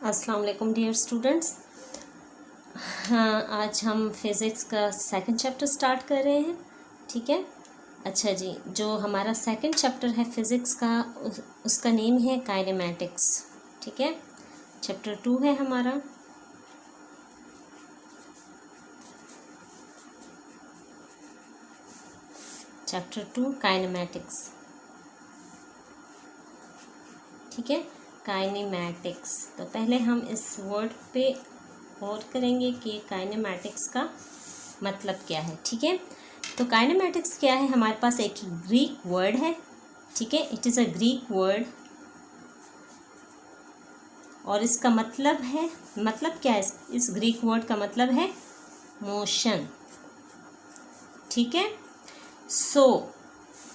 अस्सलाम वालेकुम dear students. हाँ, आज हम फिज़िक्स का सेकंड चैप्टर स्टार्ट कर रहे हैं। ठीक है, अच्छा जी। जो हमारा सेकंड चैप्टर है फिज़िक्स का उसका नेम है काइनेमैटिक्स। ठीक है, चैप्टर 2 है हमारा। Chapter 2 kinematics. ठीक है, काइनेमैटिक्स। तो पहले हम इस वर्ड पे गौर करेंगे कि काइनेमैटिक्स का मतलब क्या है। ठीक है, तो काइनेमैटिक्स क्या है? हमारे पास एक ग्रीक वर्ड है। ठीक है, it is a Greek word और इसका मतलब है, मतलब क्या है? इस ग्रीक वर्ड का मतलब है मोशन। ठीक है, so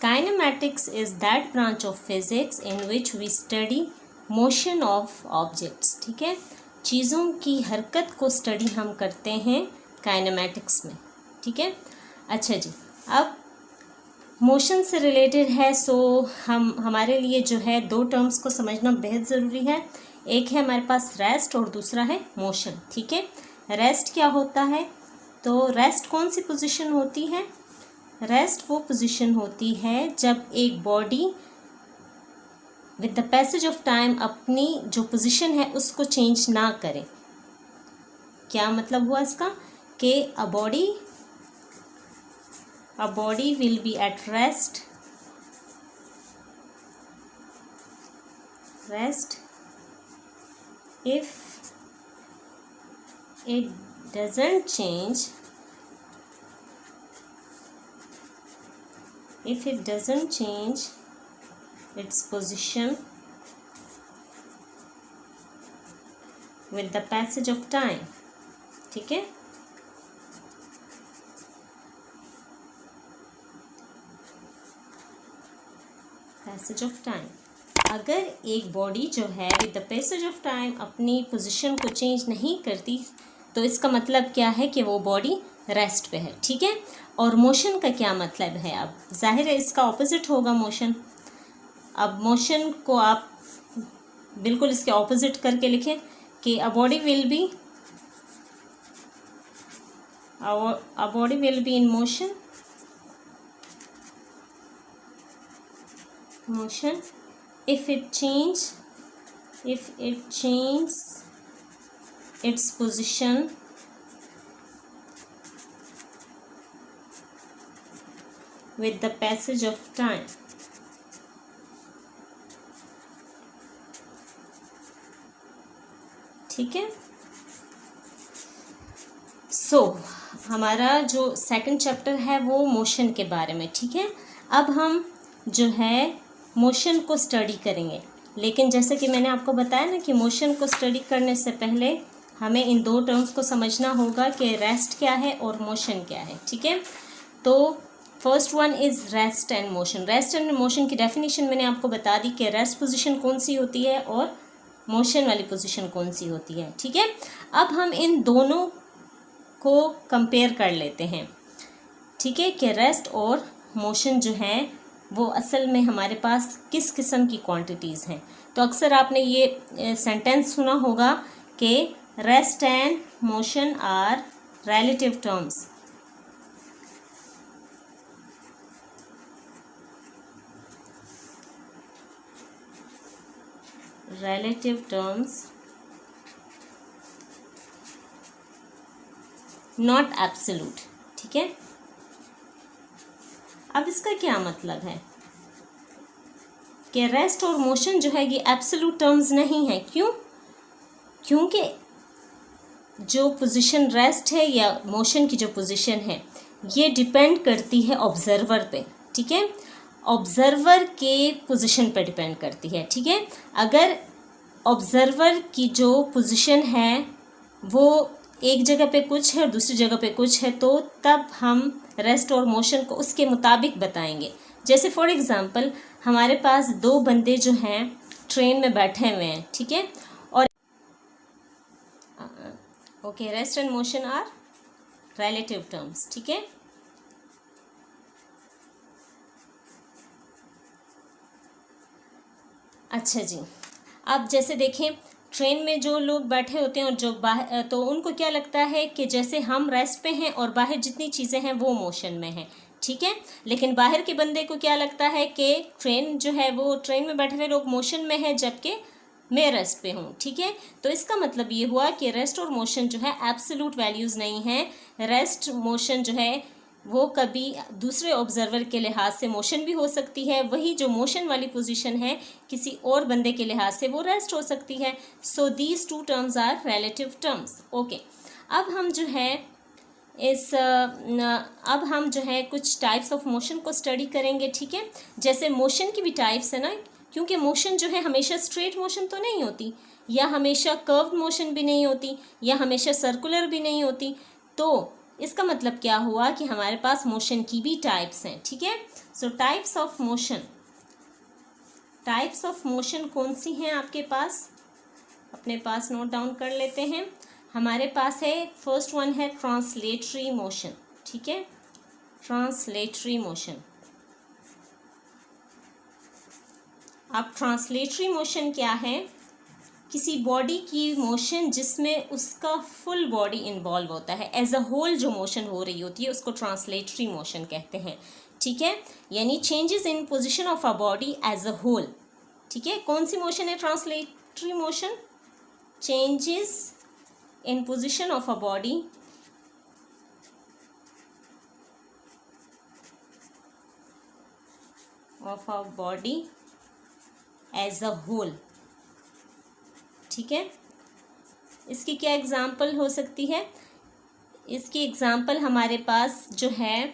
kinematics is that branch of physics in which we study motion of objects. ठीक है, चीज़ों की हरकत को स्टडी हम करते हैं काइनेमैटिक्स में। ठीक है, अच्छा जी। अब मोशन से रिलेटेड है, सो हमारे लिए जो है दो टर्म्स को समझना बेहद ज़रूरी है। एक है हमारे पास रेस्ट और दूसरा है मोशन। ठीक है, रेस्ट क्या होता है? तो रेस्ट कौन सी पोजीशन होती है? रेस्ट वो पोजीशन होती है जब एक body with the passage of time अपनी जो पोजीशन है उसको चेंज ना करे। क्या मतलब हुआ इसका? कि अ body will be at rest if it doesn't change its position with the passage of time. ठीक है, पैसेज ऑफ टाइम। अगर एक बॉडी जो है with the passage of time अपनी पोजीशन को चेंज नहीं करती तो इसका मतलब क्या है कि वो बॉडी रेस्ट पे है। ठीक है, और मोशन का क्या मतलब है? अब जाहिर है इसका ऑपोजिट होगा मोशन। अब मोशन को आप बिल्कुल इसके ऑपोजिट करके लिखें कि a body will be in motion if it changes its position with the passage of time. ठीक है, सो हमारा जो सेकंड चैप्टर है वो मोशन के बारे में। ठीक है, अब हम जो है मोशन को स्टडी करेंगे, लेकिन जैसे कि मैंने आपको बताया ना कि मोशन को स्टडी करने से पहले हमें इन दो टर्म्स को समझना होगा कि रेस्ट क्या है और मोशन क्या है। ठीक है, तो first one is rest and motion. Rest and motion की डेफिनेशन मैंने आपको बता दी कि रेस्ट पोजीशन कौन सी होती है और मोशन वाली पोजीशन कौन सी होती है। ठीक है, अब हम इन दोनों को कंपेयर कर लेते हैं। ठीक है, कि रेस्ट और मोशन जो है वो असल में हमारे पास किस किस्म की क्वांटिटीज़ हैं। तो अक्सर आपने ये सेंटेंस सुना होगा कि rest and motion are relative terms. Not absolute. ठीक है, अब इसका क्या मतलब है कि रेस्ट और मोशन जो है ये एब्सोल्यूट टर्म्स नहीं है। क्यों? क्योंकि जो पोजीशन रेस्ट है या मोशन की जो पोजीशन है ये डिपेंड करती है ऑब्जर्वर पे। ठीक है, ऑब्जर्वर के पोजीशन पे डिपेंड करती है। ठीक है, अगर ऑब्जर्वर की जो पोजीशन है वो एक जगह पे कुछ है और दूसरी जगह पे कुछ है तो तब हम रेस्ट और मोशन को उसके मुताबिक बताएंगे। जैसे फॉर एग्ज़ाम्पल हमारे पास दो बंदे जो हैं ट्रेन में बैठे हुए हैं। ठीक है, और okay, rest and motion are relative terms. ठीक है, अच्छा जी। अब जैसे देखें ट्रेन में जो लोग बैठे होते हैं और जो बाहर, तो उनको क्या लगता है कि जैसे हम रेस्ट पे हैं और बाहर जितनी चीज़ें हैं वो मोशन में हैं, ठीक है। लेकिन बाहर के बंदे को क्या लगता है कि ट्रेन जो है वो, ट्रेन में बैठे हुए लोग मोशन में है जबकि मैं रेस्ट पे हूँ, ठीक है। तो इसका मतलब ये हुआ कि रेस्ट और मोशन जो है एब्सोल्यूट वैल्यूज़ नहीं हैं। रेस्ट मोशन जो है वो कभी दूसरे ऑब्जर्वर के लिहाज से मोशन भी हो सकती है, वही जो मोशन वाली पोजीशन है किसी और बंदे के लिहाज से वो रेस्ट हो सकती है। So these two terms are relative terms. Okay, अब हम जो है कुछ टाइप्स ऑफ मोशन को स्टडी करेंगे, ठीक है। जैसे मोशन की भी टाइप्स है ना, क्योंकि मोशन जो है हमेशा स्ट्रेट मोशन तो नहीं होती, या हमेशा कर्व्ड मोशन भी नहीं होती, या हमेशा सर्कुलर भी नहीं होती। तो इसका मतलब क्या हुआ कि हमारे पास मोशन की भी टाइप्स हैं, ठीक है। सो टाइप्स ऑफ मोशन कौन सी हैं आपके पास, अपने पास नोट डाउन कर लेते हैं। हमारे पास है, फर्स्ट वन है ट्रांसलेटरी मोशन, ठीक है। Translatory motion. अब ट्रांसलेटरी मोशन क्या है? किसी बॉडी की मोशन जिसमें उसका फुल बॉडी इन्वॉल्व होता है, एज अ होल जो मोशन हो रही होती है उसको ट्रांसलेटरी मोशन कहते हैं, ठीक है। यानी changes in position of a body as a whole, ठीक है। कौन सी मोशन है translatory motion? Changes in position of a body as a whole, ठीक है। इसकी क्या एग्जाम्पल हो सकती है? इसकी एग्जाम्पल हमारे पास जो है,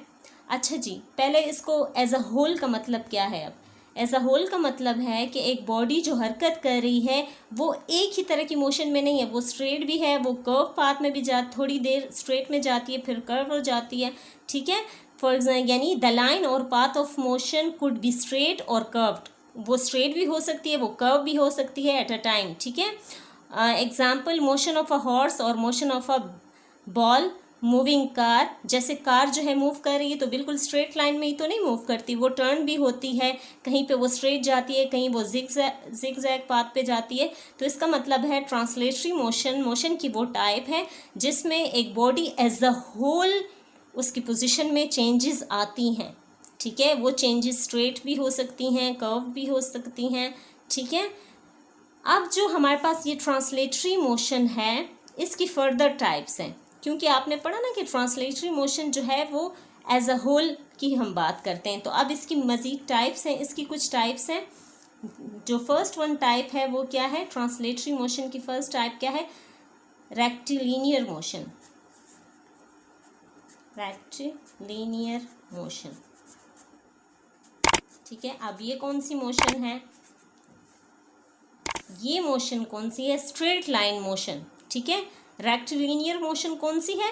अच्छा जी, पहले इसको एज अ होल का मतलब क्या है? अब एज अ होल का मतलब है कि एक बॉडी जो हरकत कर रही है वो एक ही तरह की मोशन में नहीं है, वो स्ट्रेट भी है, वो कर्व पाथ में भी थोड़ी देर स्ट्रेट में जाती है फिर कर्व हो जाती है, ठीक है। फॉर एग्जाम्पल, यानी द लाइन और path of motion could be straight और कर्व्ड, वो स्ट्रेट भी हो सकती है, वो कर्व भी हो सकती है एट अ टाइम, ठीक है। Example, motion of a horse और motion of a ball, moving car. जैसे कार जो है मूव कर रही है तो बिल्कुल स्ट्रेट लाइन में ही तो नहीं मूव करती, वो टर्न भी होती है, कहीं पे वो स्ट्रेट जाती है, कहीं वो जिग-जैग पाथ पे जाती है। तो इसका मतलब है ट्रांसलेटरी मोशन की वो टाइप है जिसमें एक बॉडी एज अ होल उसकी पोजीशन में चेंजेस आती हैं, ठीक है। वो चेंजेस स्ट्रेट भी हो सकती हैं, कर्व भी हो सकती हैं, ठीक है। अब जो हमारे पास ये ट्रांसलेटरी मोशन है इसकी फर्दर टाइप्स हैं, क्योंकि आपने पढ़ा ना कि ट्रांसलेटरी मोशन जो है वो एज अ होल की हम बात करते हैं। तो अब इसकी मज़ीद टाइप्स हैं, इसकी कुछ टाइप्स हैं। जो फर्स्ट वन टाइप है वो क्या है? ट्रांसलेटरी मोशन की फर्स्ट टाइप क्या है? Rectilinear motion. रेक्टिलिनियर मोशन, ठीक है। अब ये कौन सी मोशन है? ये मोशन कौन सी है? स्ट्रेट लाइन मोशन, ठीक है। रेक्टिलिनियर मोशन कौन सी है?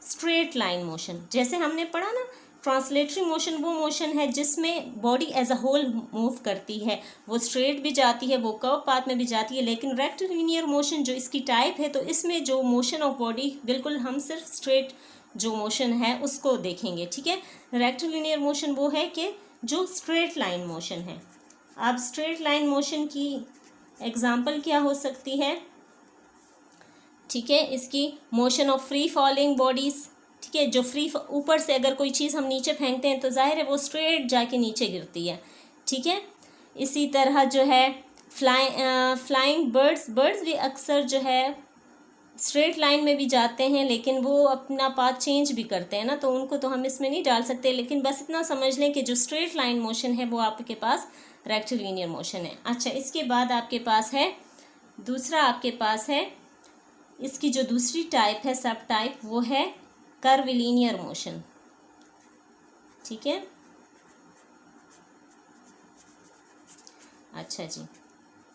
Straight line motion. जैसे हमने पढ़ा ना, ट्रांसलेटरी मोशन वो मोशन है जिसमें body as a whole move करती है, वो स्ट्रेट भी जाती है, वो कर्व पाथ में भी जाती है। लेकिन रेक्टिलिनियर मोशन जो इसकी टाइप है, तो इसमें जो मोशन ऑफ बॉडी बिल्कुल हम सिर्फ स्ट्रेट जो मोशन है उसको देखेंगे, ठीक है। रेक्टिलिनियर मोशन वो है कि जो स्ट्रेट लाइन मोशन है। अब स्ट्रेट लाइन मोशन की एग्जाम्पल क्या हो सकती है? ठीक है, इसकी motion of free falling bodies, ठीक है। जो फ्री ऊपर से अगर कोई चीज़ हम नीचे फेंकते हैं तो जाहिर है वो स्ट्रेट जाके नीचे गिरती है, ठीक है। इसी तरह जो है फ्लाइंग बर्ड्स भी अक्सर जो है स्ट्रेट लाइन में भी जाते हैं, लेकिन वो अपना पाथ चेंज भी करते हैं ना, तो उनको तो हम इसमें नहीं डाल सकते। लेकिन बस इतना समझ लें कि जो स्ट्रेट लाइन मोशन है वो आपके पास रेक्टिलिनियर मोशन है। अच्छा, इसके बाद आपके पास है दूसरा, आपके पास है इसकी जो दूसरी टाइप है, सब टाइप, वो है कर्विलिनियर मोशन, ठीक है। अच्छा जी,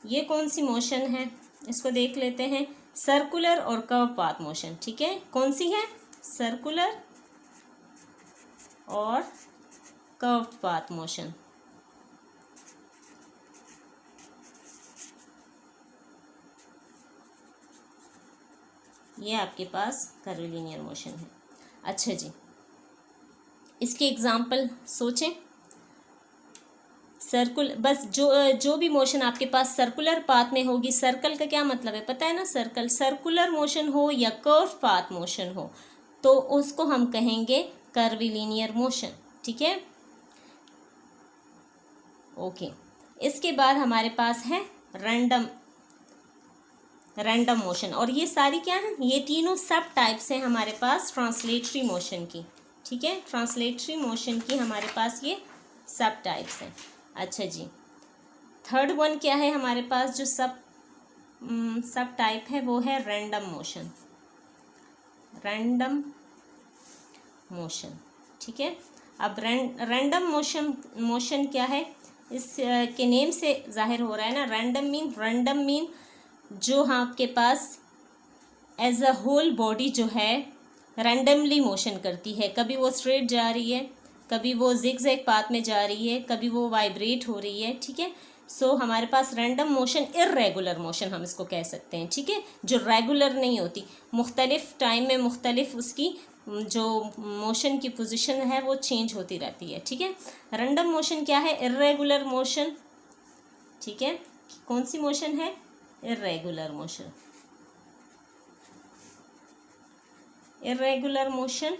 ये कौन सी मोशन है इसको देख लेते हैं। सर्कुलर और कर्व पाथ मोशन, ठीक है। कौन सी है? सर्कुलर और कर्व पाथ मोशन। ये आपके पास कर्विलिनियर मोशन है। अच्छा जी, इसके एग्जाम्पल सोचें। बस जो भी मोशन आपके पास सर्कुलर पाथ में होगी, सर्कल का क्या मतलब है पता है ना, सर्कुलर मोशन हो या कर्व पाथ मोशन हो तो उसको हम कहेंगे कर्विलीनियर मोशन। ठीक है, ओके। इसके बाद हमारे पास है रैंडम मोशन, और ये सारी क्या है, ये तीनों सब टाइप्स हैं हमारे पास ट्रांसलेटरी मोशन की। ठीक है, ट्रांसलेटरी मोशन की हमारे पास ये सब टाइप्स हैं। अच्छा जी, थर्ड वन क्या है हमारे पास जो सब टाइप है, वो है रैंडम मोशन। ठीक है, अब रैंडम मोशन क्या है, इस के नेम से जाहिर हो रहा है ना। रैंडम मीन जो आपके पास एज अ होल बॉडी जो है रैंडमली मोशन करती है, कभी वो स्ट्रेट जा रही है, कभी वो जिगजैग पाथ में जा रही है, कभी वो वाइब्रेट हो रही है। ठीक है, सो हमारे पास रैंडम मोशन, इर्रेगुलर मोशन हम इसको कह सकते हैं। ठीक है, जो रेगुलर नहीं होती, मुख्तलिफ टाइम में मुख्तलिफ उसकी जो मोशन की पोजीशन है वो चेंज होती रहती है। ठीक है, रैंडम मोशन क्या है, इर्रेगुलर मोशन। ठीक है, कौन सी मोशन है, irregular motion. Irregular motion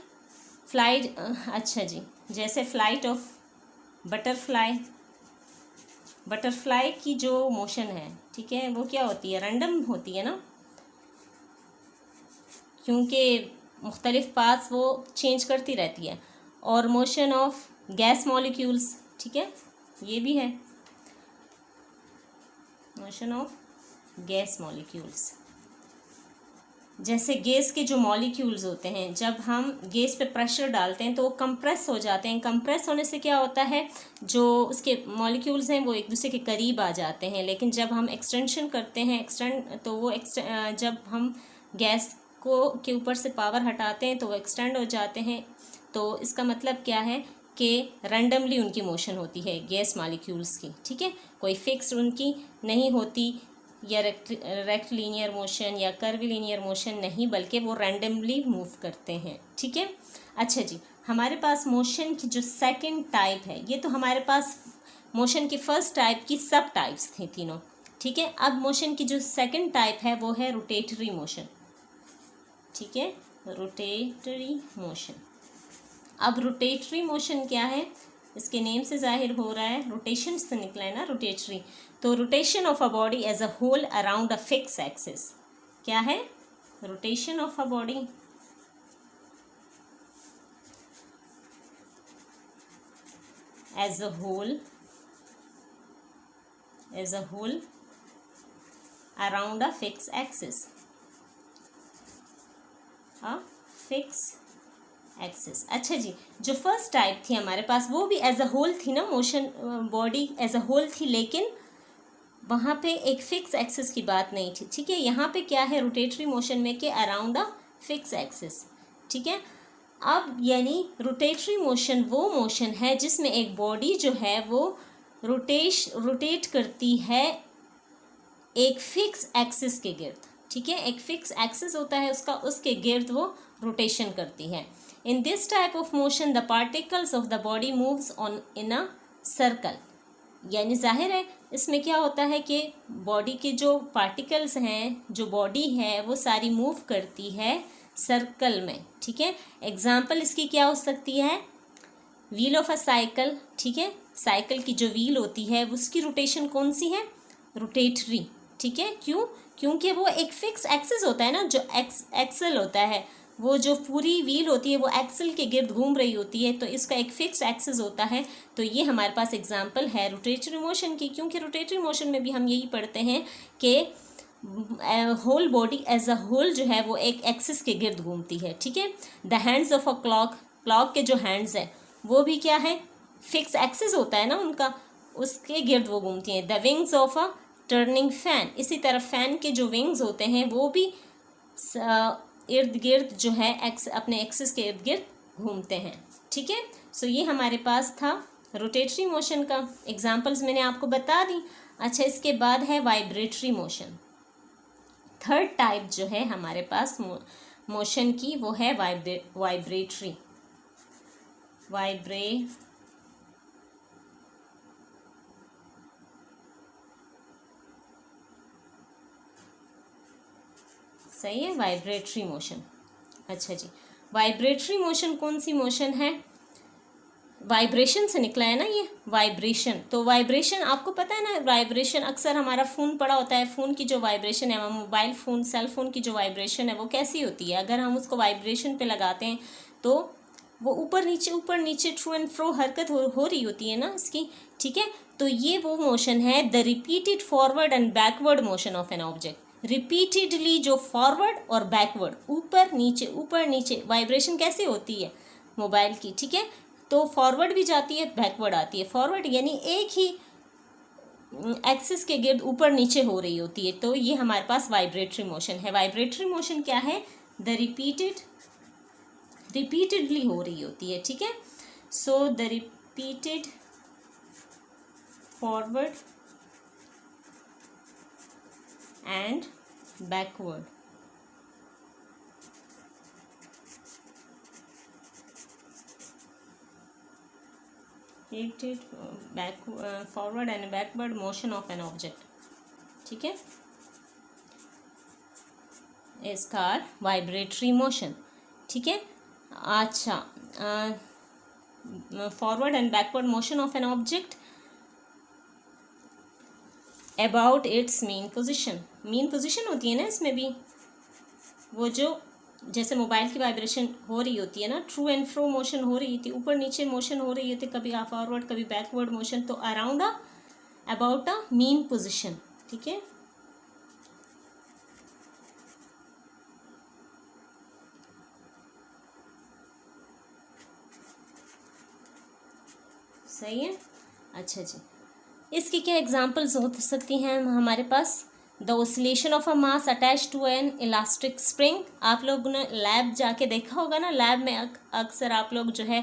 flight, अच्छा जी, जैसे फ्लाइट ऑफ बटरफ्लाई की जो मोशन है, ठीक है, वो क्या होती है, रैंडम होती है ना, क्योंकि मुख्तलिफ पाथ्स वो चेंज करती रहती है। और मोशन ऑफ गैस मॉलिक्यूल्स, ठीक है, ये भी है मोशन ऑफ गैस मॉलिक्यूल्स। जैसे गैस के जो मॉलिक्यूल्स होते हैं, जब हम गैस पे प्रेशर डालते हैं तो वो कंप्रेस हो जाते हैं। कंप्रेस होने से क्या होता है, जो उसके मॉलिक्यूल्स हैं वो एक दूसरे के करीब आ जाते हैं। लेकिन जब हम एक्सटेंशन करते हैं, तो वो जब हम गैस के ऊपर से पावर हटाते हैं तो वो एक्सटेंड हो जाते हैं। तो इसका मतलब क्या है कि रैंडमली उनकी मोशन होती है गैस मॉलिक्यूल्स की। ठीक है, कोई फिक्स उनकी नहीं होती, या रेक्टिलिनियर मोशन या कर्विलिनियर मोशन नहीं, बल्कि वो रैंडमली मूव करते हैं। ठीक है, अच्छा जी, हमारे पास मोशन की जो सेकंड टाइप है, ये तो हमारे पास मोशन की फर्स्ट टाइप की सब टाइप्स थी तीनों। ठीक है, अब मोशन की जो सेकंड टाइप है वो है रोटेटरी मोशन। ठीक है, रोटेटरी मोशन। अब रोटेटरी मोशन क्या है, इसके नेम से जाहिर हो रहा है, रोटेशन से निकला है ना रोटेटरी। तो rotation of a body as a whole around a fix axis. क्या है, rotation of a body as a whole around a fix axis, axis. अच्छा जी, जो फर्स्ट टाइप थी हमारे पास वो भी एज अ होल थी ना, motion body as a whole थी, लेकिन वहाँ पे एक फिक्स एक्सिस की बात नहीं थी। ठीक है, यहाँ पे क्या है रोटेटरी मोशन में कि अराउंड अ फिक्स एक्सिस। ठीक है, अब यानी रोटेटरी मोशन वो मोशन है जिसमें एक बॉडी जो है वो रोटेट करती है एक फिक्स एक्सिस के गिर्द। ठीक है, एक फिक्स एक्सिस होता है उसका, उसके गिर्द वो रोटेशन करती है। In this type of motion the particles of the body moves on in a circle. यानी जाहिर है इसमें क्या होता है कि बॉडी के जो पार्टिकल्स हैं, जो बॉडी है वो सारी मूव करती है सर्कल में। ठीक है, एग्जाम्पल इसकी क्या हो सकती है, व्हील ऑफ अ साइकिल। ठीक है, साइकिल की जो व्हील होती है उसकी रोटेशन कौन सी है, रोटेटरी। ठीक है, क्योंकि वो एक फिक्स एक्सिस होता है ना, जो एक्सल होता है, वो जो पूरी व्हील होती है वो एक्सल के गिर्द घूम रही होती है, तो इसका एक फिक्स एक्सिस होता है। तो ये हमारे पास एग्जांपल है रोटेटरी मोशन की, क्योंकि रोटेटरी मोशन में भी हम यही पढ़ते हैं कि whole body as a whole जो है वो एक एक्सिस के गिर्द घूमती है। ठीक है, the hands of a clock के जो हैंड्स है वो भी क्या है, फिक्स एक्सिस होता है ना उनका, उसके गिर्द वो घूमती हैं। The wings of a turning fan, इसी तरह फैन के जो विंग्स होते हैं वो भी इर्द गिर्द जो है अपने एक्सिस के इर्द गिर्द घूमते हैं। ठीक है, सो ये हमारे पास था रोटेटरी मोशन का एग्जांपल्स मैंने आपको बता दी। अच्छा, इसके बाद है वाइब्रेटरी मोशन। थर्ड टाइप जो है हमारे पास मोशन की वो है वाइब्रेटरी सही है, वाइब्रेटरी मोशन। अच्छा जी, वाइब्रेटरी मोशन कौन सी मोशन है? वाइब्रेशन से निकला है ना ये, वाइब्रेशन। तो वाइब्रेशन आपको पता है ना, वाइब्रेशन अक्सर हमारा फ़ोन पड़ा होता है, फ़ोन की जो वाइब्रेशन है, मोबाइल फ़ोन सेल फ़ोन की जो वाइब्रेशन है वो कैसी होती है? अगर हम उसको वाइब्रेशन पे लगाते हैं तो वो ऊपर नीचे ट्रू एंड फ्रो हरकत हो रही होती है ना इसकी, ठीक है। तो ये वो मोशन है the repeated forward and backward motion of an object. Repeatedly जो फॉरवर्ड और बैकवर्ड, ऊपर नीचे वाइब्रेशन कैसे होती है मोबाइल की, ठीक है। तो फॉरवर्ड भी जाती है, बैकवर्ड आती है। फॉरवर्ड यानी एक ही एक्सिस के गिर्द ऊपर नीचे हो रही होती है, तो ये हमारे पास वाइब्रेटरी मोशन है। वाइब्रेटरी मोशन क्या है? द रिपीटेडली हो रही होती है, ठीक है। So the repeated forward and backward forward and backward motion of an object, ठीक है, इज कॉल्ड वाइब्रेटरी मोशन, ठीक है। अच्छा, forward and backward motion of an object about it's main position. Main position होती है ना इसमें भी, वो जो जैसे मोबाइल की वाइब्रेशन हो रही होती है ना, ट्रू एंड फ्रो मोशन हो रही थी, ऊपर नीचे मोशन हो रही होती, कभी फॉरवर्ड कभी बैकवर्ड मोशन, तो around about a mean position, ठीक है। सही है। अच्छा जी, इसकी क्या एग्जांपल्स हो सकती हैं हमारे पास? The oscillation of a mass attach to an elastic spring. आप लोग ने लैब जाके देखा होगा ना, लैब में अक्सर आप लोग जो है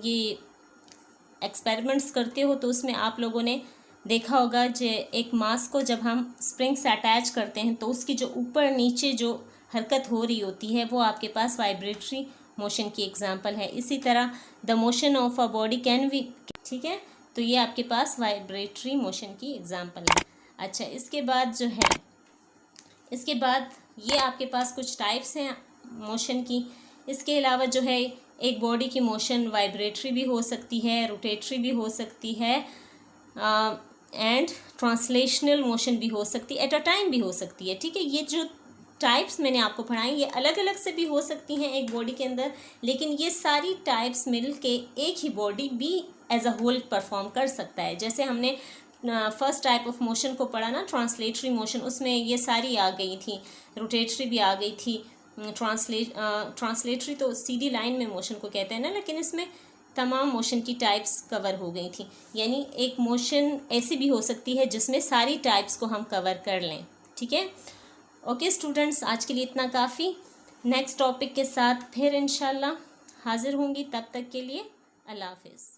ये एक्सपेरिमेंट्स करते हो, तो उसमें आप लोगों ने देखा होगा जो एक मास को जब हम स्प्रिंग से अटैच करते हैं तो उसकी जो ऊपर नीचे जो हरकत हो रही होती है वो आपके पास वाइब्रेटरी मोशन की एग्जांपल है। इसी तरह the motion of a body can be, ठीक है, तो ये आपके पास वाइब्रेटरी मोशन की एग्जांपल है। अच्छा, इसके बाद जो है, इसके बाद ये आपके पास कुछ टाइप्स हैं मोशन की। इसके अलावा जो है एक बॉडी की मोशन वाइब्रेटरी भी हो सकती है, रोटेटरी भी हो सकती है, एंड ट्रांसलेशनल मोशन भी हो सकती है, एट अ टाइम भी हो सकती है, ठीक है। ये जो टाइप्स मैंने आपको पढ़ाई ये अलग अलग से भी हो सकती हैं एक बॉडी के अंदर, लेकिन ये सारी टाइप्स मिल के एक ही बॉडी भी एज अ होल परफॉर्म कर सकता है। जैसे हमने फर्स्ट टाइप ऑफ मोशन को पढ़ा ना, ट्रांसलेटरी मोशन, उसमें ये सारी आ गई थी, रोटेटरी भी आ गई थी, ट्रांसलेटरी तो सीधी लाइन में मोशन को कहते हैं ना, लेकिन इसमें तमाम मोशन की टाइप्स कवर हो गई थी। यानी एक मोशन ऐसी भी हो सकती है जिसमें सारी टाइप्स को हम कवर कर लें, ठीक है। ओके स्टूडेंट्स, आज के लिए इतना काफ़ी। नेक्स्ट टॉपिक के साथ फिर इंशाल्लाह हाजिर होंगी, तब तक के लिए अल्लाह हाफिज़।